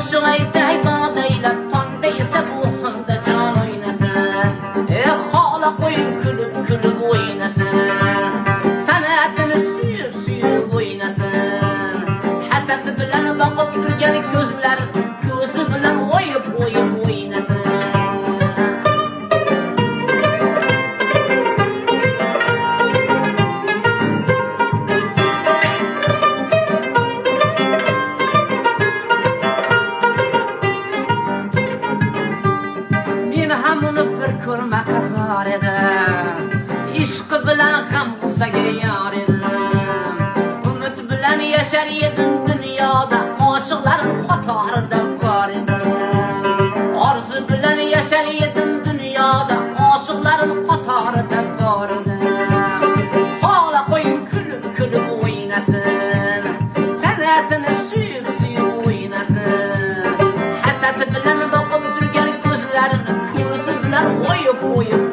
qo'shiq aytay dodaylab tongda esa bo'lsinda jon o'ynasin. Xola qo'ying kulib kulib o'ynasin, san'atini suyib suyib o'ynasin. Hasad bilan boqib turgan ko'zlar ko'zi bilan o'yib o'yib o'ynasin. Hamını bir ko'rma qazor edim, ishq bilan ham qissaga yor edim. Umid bilan yashar edim dunyoda, oshiqlarim qatorida bor edim. Orzu bilan yashar edim dunyoda, oshiqlarim qatorida bor edim. Xola qo'ying kulib kulib o'ynasin, san'atini suyib suyib o'ynasin. Hasad bilan boqib turgan ko'zlarini o'yib o'yib